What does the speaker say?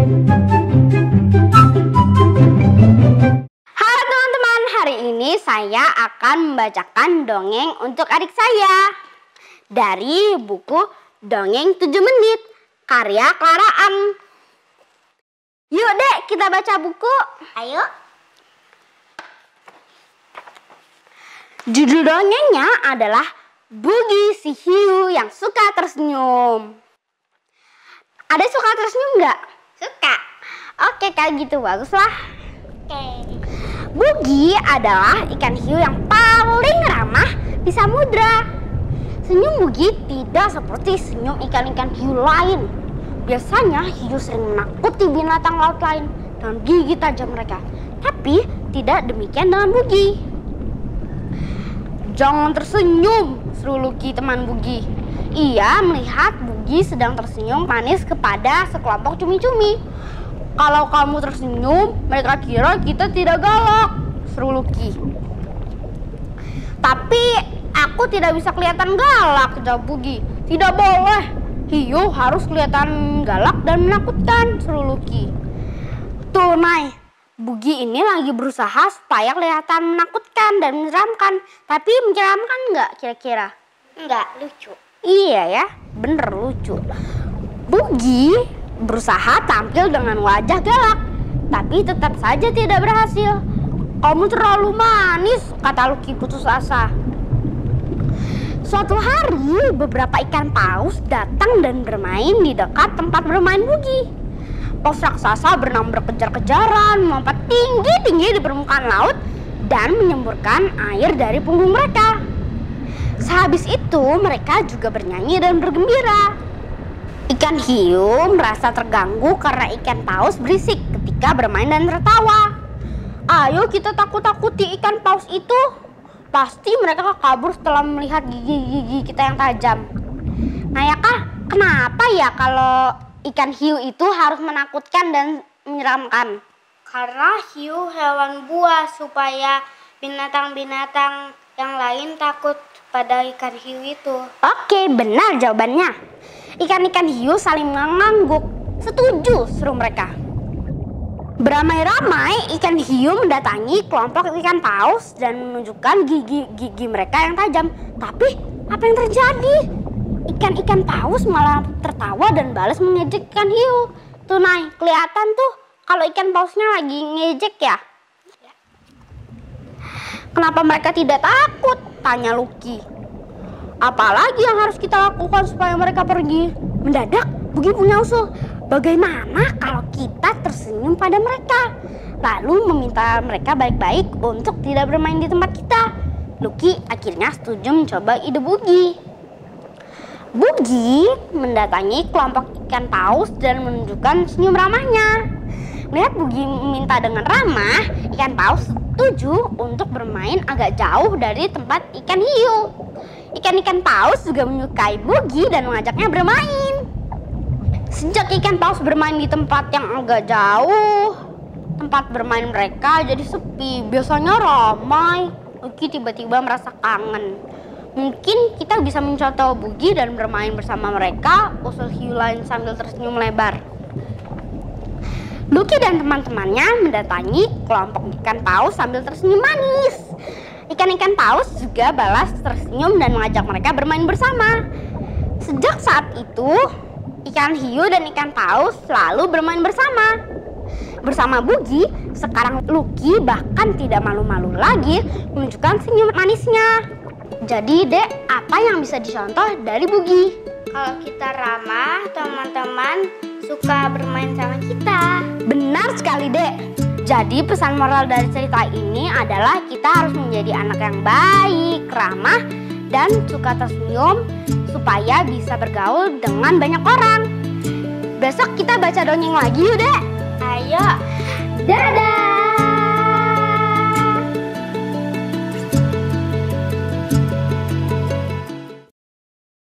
Halo teman-teman, hari ini saya akan membacakan dongeng untuk adik saya dari buku Dongeng 7 Menit karya Clara Ang. Yuk Dek, kita baca buku. Ayo. Judul dongengnya adalah Bugi si hiu yang suka tersenyum. Ada suka tersenyum nggak? Suka. Oke, kayak gitu baguslah. Oke. Bugi adalah ikan hiu yang paling ramah di samudra. Senyum Bugi tidak seperti senyum ikan-ikan hiu lain. Biasanya hiu sering menakuti binatang laut lain dengan gigi tajam mereka. Tapi tidak demikian dengan Bugi. Jangan tersenyum, seru Lucky teman Bugi. Ia melihat Bugi sedang tersenyum manis kepada sekelompok cumi-cumi. Kalau kamu tersenyum, mereka kira kita tidak galak, seru Lucky. Tapi aku tidak bisa kelihatan galak, jawab Bugi. Tidak boleh, hiu harus kelihatan galak dan menakutkan, seru Lucky. Tuh Nay, Bugi ini lagi berusaha supaya kelihatan menakutkan dan menyeramkan. Tapi menyeramkan nggak kira-kira? Nggak, lucu. Iya ya, bener lucu. Bugi berusaha tampil dengan wajah galak, tapi tetap saja tidak berhasil. Kamu terlalu manis, kata Lucky putus asa. Suatu hari, beberapa ikan paus datang dan bermain di dekat tempat bermain Bugi. Paus raksasa berenang berkejar-kejaran, melompat tinggi-tinggi di permukaan laut dan menyemburkan air dari punggung mereka. Sehabis itu mereka juga bernyanyi dan bergembira. Ikan hiu merasa terganggu karena ikan paus berisik ketika bermain dan tertawa. Ayo kita takut-takuti ikan paus itu. Pasti mereka kabur setelah melihat gigi-gigi kita yang tajam. Nah ya Kak, kenapa ya kalau ikan hiu itu harus menakutkan dan menyeramkan? Karena hiu hewan buas, supaya binatang-binatang yang lain takut pada ikan hiu itu. Oke, benar jawabannya. Ikan-ikan hiu saling mengangguk. Setuju, seru mereka. Beramai-ramai ikan hiu mendatangi kelompok ikan paus dan menunjukkan gigi mereka yang tajam. Tapi apa yang terjadi? Ikan-ikan paus malah tertawa dan balas mengejek ikan hiu. Tuh Nay, kelihatan tuh kalau ikan pausnya lagi ngejek ya. Kenapa mereka tidak takut? Tanya Lucky. Apalagi yang harus kita lakukan supaya mereka pergi? Mendadak Bugi punya usul. Bagaimana kalau kita tersenyum pada mereka, lalu meminta mereka baik-baik untuk tidak bermain di tempat kita? Lucky akhirnya setuju mencoba ide Bugi. Bugi mendatangi kelompok ikan paus dan menunjukkan senyum ramahnya. Melihat Bugi meminta dengan ramah, ikan paus setuju untuk bermain agak jauh dari tempat ikan hiu. Ikan-ikan paus juga menyukai Bugi dan mengajaknya bermain. Sejak ikan paus bermain di tempat yang agak jauh, tempat bermain mereka jadi sepi. Biasanya ramai. Bugi tiba-tiba merasa kangen. Mungkin kita bisa mencontoh Bugi dan bermain bersama mereka, usul hiu lain sambil tersenyum lebar. Lucky dan teman-temannya mendatangi kelompok ikan paus sambil tersenyum manis. Ikan-ikan paus juga balas tersenyum dan mengajak mereka bermain bersama. Sejak saat itu, ikan hiu dan ikan paus selalu bermain bersama. Bersama Bugi, sekarang Lucky bahkan tidak malu-malu lagi menunjukkan senyum manisnya. Jadi Dek, apa yang bisa dicontoh dari Bugi? Kalau kita ramah, teman-teman suka bermain sama kita. Benar sekali Dek. Jadi pesan moral dari cerita ini adalah kita harus menjadi anak yang baik, ramah, dan suka tersenyum supaya bisa bergaul dengan banyak orang. Besok kita baca dongeng lagi yuk Dek. Ayo. Dadah.